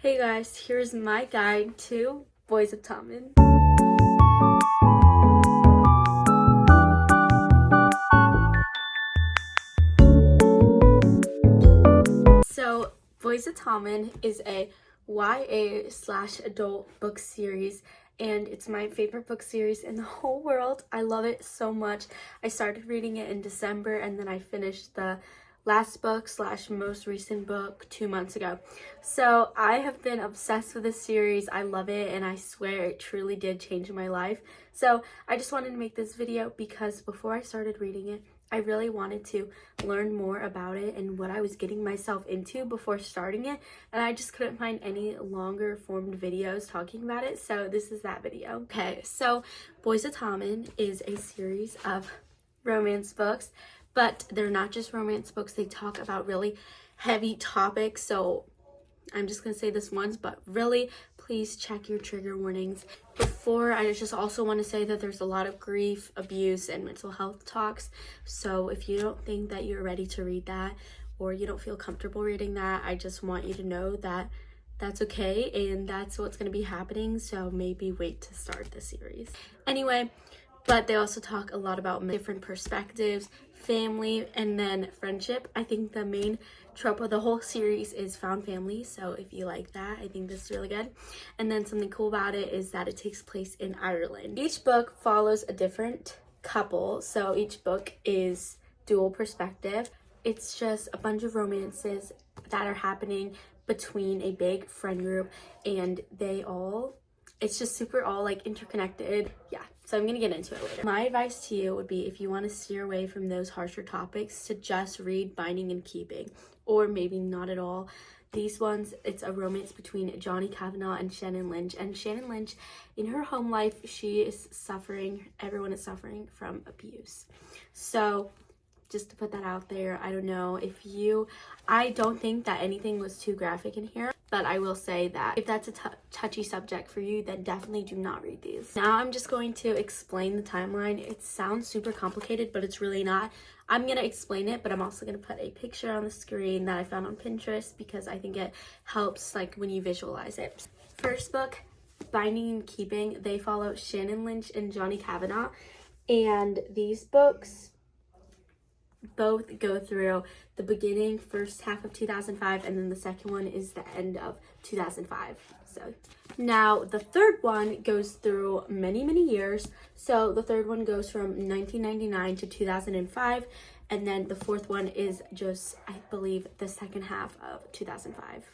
Hey guys, here's my guide to Boys of Tommen. So, Boys of Tommen is a YA/adult book series, and it's my favorite book series in the whole world. I love it so much. I started reading it in December, and then I finished the last book/most recent book 2 months ago. So I have been obsessed with this series. I love it, and I swear it truly did change my life. So I just wanted to make this video because before I started reading it, I really wanted to learn more about it and what I was getting myself into before starting it, and I just couldn't find any longer formed videos talking about it, so this is that video. Okay, so Boys of Tommen is a series of romance books, but they're not just romance books. They talk about really heavy topics, so I'm just gonna say this once, but really, please check your trigger warnings. Before, I just also want to say that there's a lot of grief, abuse, and mental health talks. So if you don't think that you're ready to read that, or you don't feel comfortable reading that, I just want you to know that that's okay, and that's what's gonna be happening. So maybe wait to start the series. Anyway, but they also talk a lot about different perspectives, family, and then friendship. I think the main trope of the whole series is found family, so if you like that, I think this is really good. And then something cool about it is that it takes place in Ireland. Each book follows a different couple, so each book is dual perspective. It's just a bunch of romances that are happening between a big friend group, and it's just super all like interconnected. Yeah, so I'm gonna get into it later. My advice to you would be, if you want to steer away from those harsher topics, to just read Binding and Keeping, or maybe not at all. These ones, it's a romance between Johnny Kavanagh and Shannon Lynch. And Shannon Lynch, in her home life, everyone is suffering from abuse. So just to put that out there, I don't know I don't think that anything was too graphic in here, but I will say that if that's a touchy subject for you, then definitely do not read these. Now I'm just going to explain the timeline. It sounds super complicated, but it's really not. I'm going to explain it, but I'm also going to put a picture on the screen that I found on Pinterest because I think it helps like when you visualize it. First book, Binding and Keeping, they follow Shannon Lynch and Johnny Kavanagh, and these books both go through the beginning, first half of 2005, and then the second one is the end of 2005. So now the third one goes through many years. So the third one goes from 1999 to 2005, and then the fourth one is just, I believe, the second half of 2005.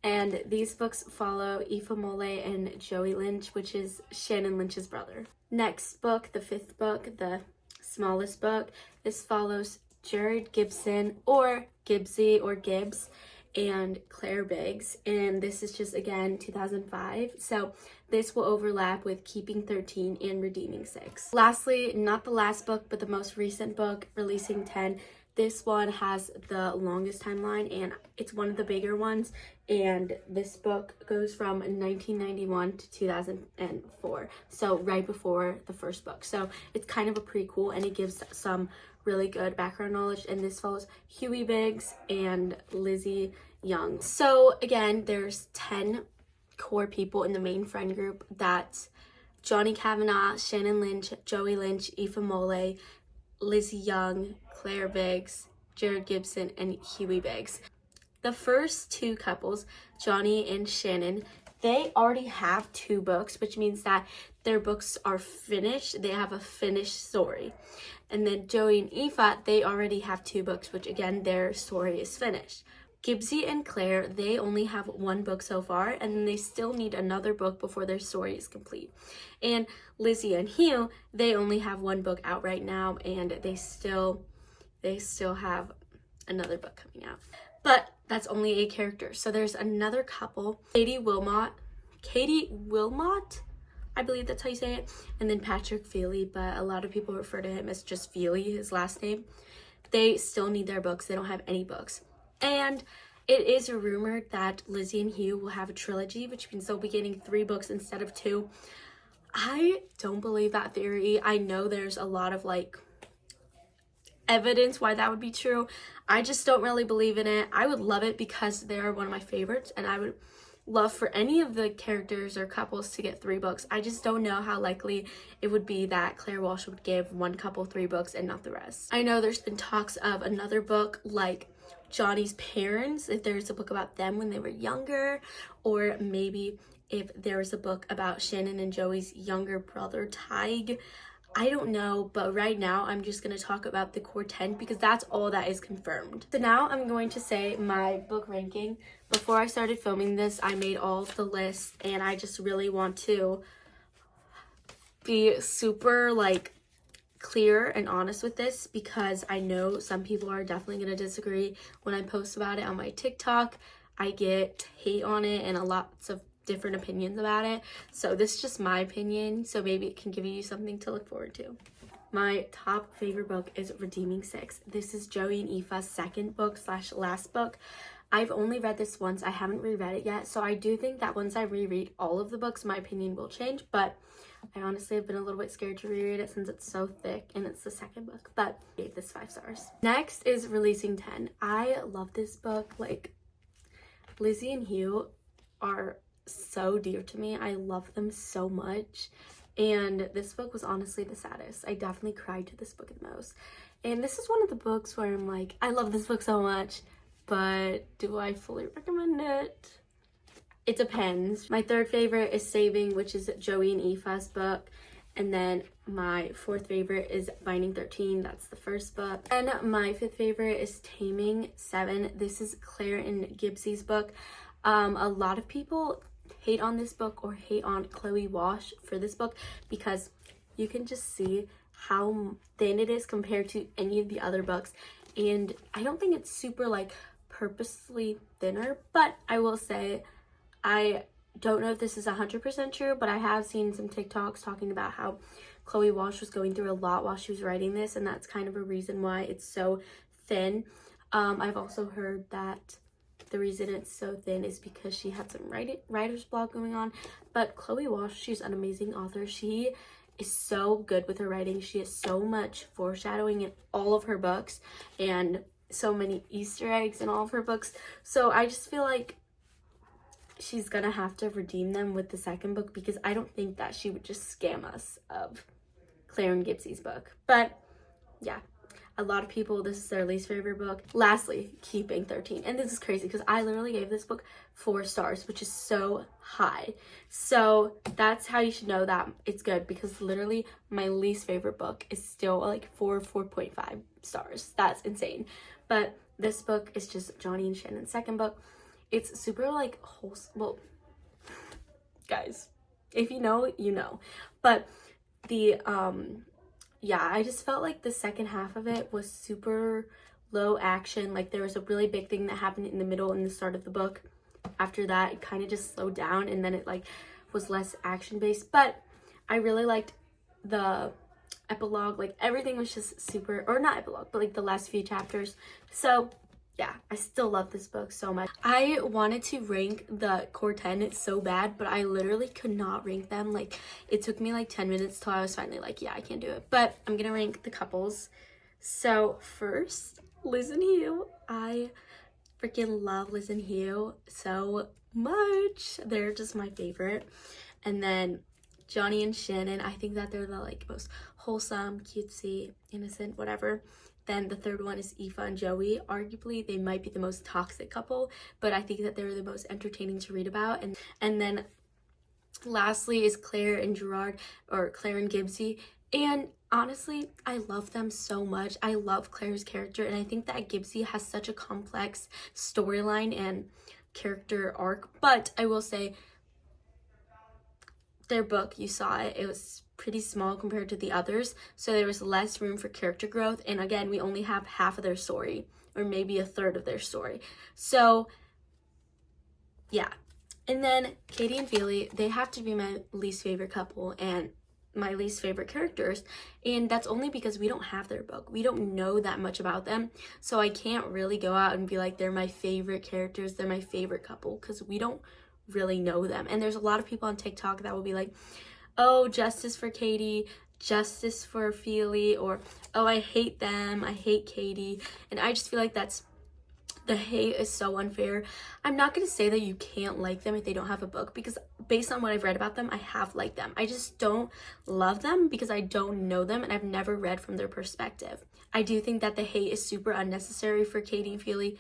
And these books follow Aoife Mole and Joey Lynch, which is Shannon Lynch's brother. Next book, the fifth book, the smallest book, this follows Jared Gibson, or Gibbsy or Gibbs, and Claire Biggs, and this is just again 2005, so this will overlap with Keeping 13 and Redeeming 6. Lastly, not the last book, but the most recent book, Releasing 10. This one has the longest timeline, and it's one of the bigger ones, and this book goes from 1991 to 2004, so right before the first book. So it's kind of a prequel, and it gives some really good background knowledge, and this follows Huey Biggs and Lizzie Young. So again, there's 10 core people in the main friend group. That's Johnny Kavanagh, Shannon Lynch, Joey Lynch, Aoife Mole, Lizzie Young, Claire Biggs, Jared Gibson, and Huey Biggs. The first two couples, Johnny and Shannon, they already have 2 books, which means that their books are finished. They have a finished story. And then Joey and Aoife, they already have 2 books, which again, their story is finished. Gibbsy and Claire, they only have 1 book so far, and then they still need another book before their story is complete. And Lizzie and Hugh, they only have 1 book out right now, and they still have another book coming out. But that's only a character. So there's another couple, Katie Wilmot, I believe that's how you say it, and then Patrick Feely, but a lot of people refer to him as just Feely, his last name. They still need their books. They don't have any books. And it is rumored that Lizzie and Hugh will have a trilogy, which means they'll be getting 3 books instead of 2. I don't believe that theory. I know there's a lot of like evidence why that would be true. I just don't really believe in it. I would love it because they're one of my favorites, and I would love for any of the characters or couples to get 3 books. I just don't know how likely it would be that Claire Walsh would give one couple 3 books and not the rest. I know there's been talks of another book like Johnny's parents, if there's a book about them when they were younger, or maybe if there was a book about Shannon and Joey's younger brother Tig. I don't know, but right now I'm just going to talk about the core 10 because that's all that is confirmed. So now I'm going to say my book ranking. Before I started filming this, I made all of the lists, and I just really want to be super like clear and honest with this because I know some people are definitely going to disagree. When I post about it on my TikTok, I get hate on it and lots of different opinions about it. So this is just my opinion, so maybe it can give you something to look forward to. My top favorite book is Redeeming Six. This is Joey and Aoife's second book / last book. I've only read this once. I haven't reread it yet, so I do think that once I reread all of the books, my opinion will change, but I honestly have been a little bit scared to reread it since it's so thick and it's the second book, but I gave this 5 stars. Next is Releasing 10. I love this book. Like, Lizzie and Hugh are so dear to me. I love them so much, and this book was honestly the saddest. I definitely cried to this book the most, and this is one of the books where I'm like, I love this book so much, but do I fully recommend it? It depends. My third favorite is Saving, which is Joey and Aoife's book, and then my fourth favorite is Binding 13. That's the first book. And my fifth favorite is Taming 7. This is Claire and Gibbs's book. A lot of people hate on this book or hate on Chloe Walsh for this book because you can just see how thin it is compared to any of the other books, and I don't think it's super like purposely thinner, but I will say I don't know if this is 100% true, but I have seen some TikToks talking about how Chloe Walsh was going through a lot while she was writing this, and that's kind of a reason why it's so thin. I've also heard that the reason it's so thin is because she had some writer's block going on, but Chloe Walsh, she's an amazing author. She is so good with her writing. She has so much foreshadowing in all of her books and so many Easter eggs in all of her books. So I just feel like she's gonna have to redeem them with the second book because I don't think that she would just scam us of Claire and Gibbs's book. But yeah, a lot of people, this is their least favorite book. Lastly, Keeping 13. And this is crazy because I literally gave this book 4 stars, which is so high. So that's how you should know that it's good, because literally my least favorite book is still like 4.5 stars. That's insane. But this book is just Johnny and Shannon's second book. It's super like wholesome. Well, guys, if you know, you know. But the yeah, I just felt like the second half of it was super low action. Like there was a really big thing that happened in the middle and the start of the book. After that, it kind of just slowed down, and then it like was less action based. But I really liked the epilogue. Like everything was just super, or not epilogue, but like the last few chapters. So yeah, I still love this book so much. I wanted to rank the core 10 so bad, but I literally could not rank them. Like, it took me like 10 minutes till I was finally like, yeah, I can do it. But I'm gonna rank the couples. So first, Liz and Hugh. I freaking love Liz and Hugh so much. They're just my favorite. And then Johnny and Shannon, I think that they're the like most wholesome, cutesy, innocent, whatever. Then the third one is Aoife and Joey. Arguably, they might be the most toxic couple, but I think that they're the most entertaining to read about. And then lastly is Claire and Gerard, or Claire and Gibbsy. And honestly, I love them so much. I love Claire's character, and I think that Gibbsy has such a complex storyline and character arc. But I will say, their book, you saw it, it was pretty small compared to the others, so there was less room for character growth, and again, we only have half of their story, or maybe a third of their story. So yeah. And then Katie and Feely, they have to be my least favorite couple and my least favorite characters, and that's only because we don't have their book. We don't know that much about them, so I can't really go out and be like, they're my favorite characters, they're my favorite couple, because we don't really know them. And there's a lot of people on TikTok that will be like, oh, justice for Katie, justice for Feely, or oh, I hate them, I hate Katie. And I just feel like that's The hate is so unfair. I'm not going to say that you can't like them if they don't have a book, because based on what I've read about them, I have liked them. I just don't love them because I don't know them and I've never read from their perspective. I do think that the hate is super unnecessary for Katie and Feely.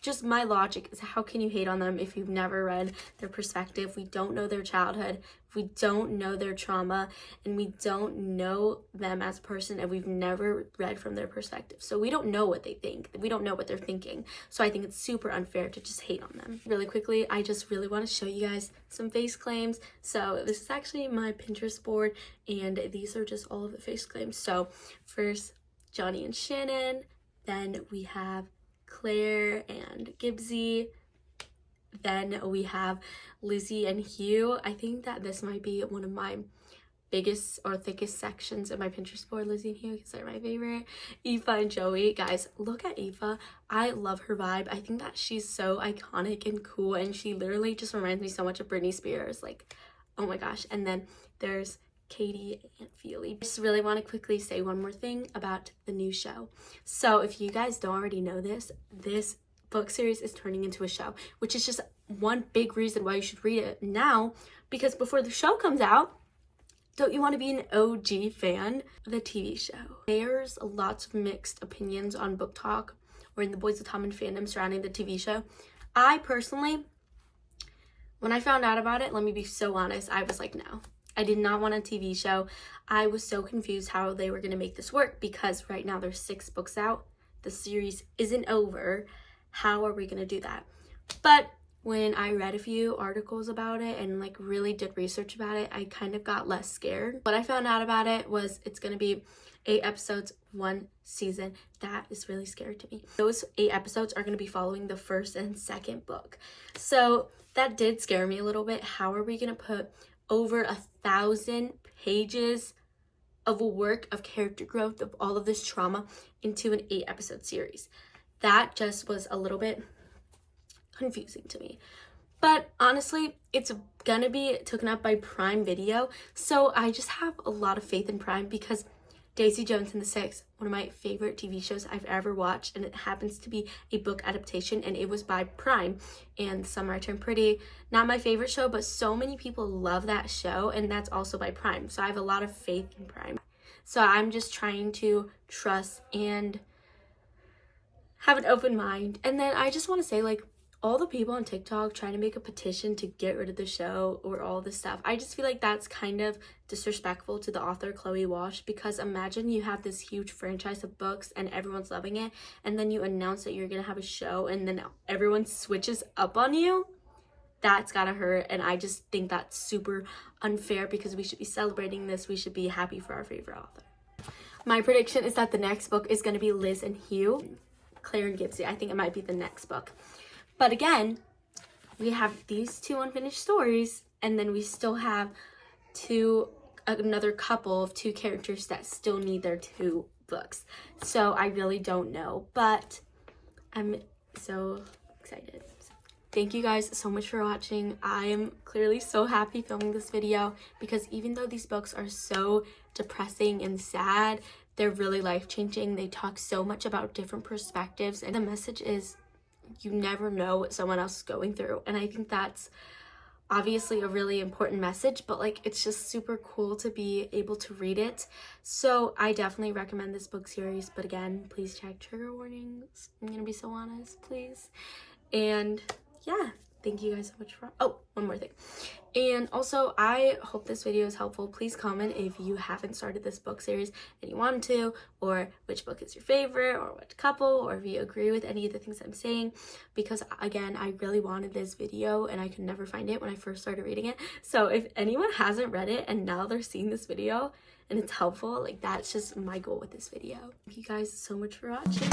Just my logic is, how can you hate on them if you've never read their perspective? We don't know their childhood, we don't know their trauma, and we don't know them as a person, and we've never read from their perspective. So we don't know what they think. We don't know what they're thinking. So I think it's super unfair to just hate on them. Really quickly, I just really want to show you guys some face claims. So this is actually my Pinterest board, and these are just all of the face claims. So first, Johnny and Shannon. Then we have Claire and Gibbsy. Then we have Lizzie and Hugh. I think that this might be one of my biggest or thickest sections of my Pinterest board, Lizzie and Hugh, because they're my favorite. Aoife and Joey. Guys, look at Aoife. I love her vibe. I think that she's so iconic and cool, and she literally just reminds me so much of Britney Spears. Like, oh my gosh. And then there's Katie and Feely. I just really want to quickly say one more thing about the new show. So if you guys don't already know this book series is turning into a show, which is just one big reason why you should read it now, because before the show comes out, don't you want to be an OG fan of the TV show? There's lots of mixed opinions on Book Talk or in the Boys of Tommen fandom surrounding the TV show. I personally, when I found out about it, let me be so honest, I was like, no. I did not want a TV show. I was so confused how they were going to make this work, because right now there's 6 books out. The series isn't over. How are we going to do that? But when I read a few articles about it and like really did research about it, I kind of got less scared. What I found out about it was it's going to be 8 episodes, 1 season. That is really scary to me. Those 8 episodes are going to be following the first and second book. So that did scare me a little bit. How are we going to put over 1,000 pages of a work of character growth of all of this trauma into an 8 episode series? That just was a little bit confusing to me. But honestly, it's gonna be taken up by Prime Video, so I just have a lot of faith in Prime, because Daisy Jones and the Six, one of my favorite TV shows I've ever watched, and it happens to be a book adaptation, and it was by Prime. And Summer I Turned Pretty, not my favorite show, but so many people love that show, and that's also by Prime. So I have a lot of faith in Prime. So I'm just trying to trust and have an open mind. And then I just want to say, like, all the people on TikTok trying to make a petition to get rid of the show or all this stuff, I just feel like that's kind of disrespectful to the author Chloe Walsh, because imagine you have this huge franchise of books and everyone's loving it, and then you announce that you're gonna have a show and then everyone switches up on you. That's gotta hurt, and I just think that's super unfair, because we should be celebrating this. We should be happy for our favorite author. My prediction is that the next book is gonna be Liz and Hugh, Claire and Gibbsy. I think it might be the next book. But again, we have these 2 unfinished stories, and then we still have another couple of 2 characters that still need their 2 books. So I really don't know, but I'm so excited. Thank you guys so much for watching. I am clearly so happy filming this video, because even though these books are so depressing and sad, they're really life-changing. They talk so much about different perspectives, and the message is, you never know what someone else is going through. And I think that's obviously a really important message, but like, it's just super cool to be able to read it. So I definitely recommend this book series, but again, please check trigger warnings. I'm gonna be so honest, please. And yeah, thank you guys so much for, oh, one more thing. And also, I hope this video is helpful. Please comment if you haven't started this book series and you want to, or which book is your favorite, or what couple, or if you agree with any of the things I'm saying, because again, I really wanted this video and I could never find it when I first started reading it. So if anyone hasn't read it and now they're seeing this video and it's helpful, like, that's just my goal with this video. Thank you guys so much for watching.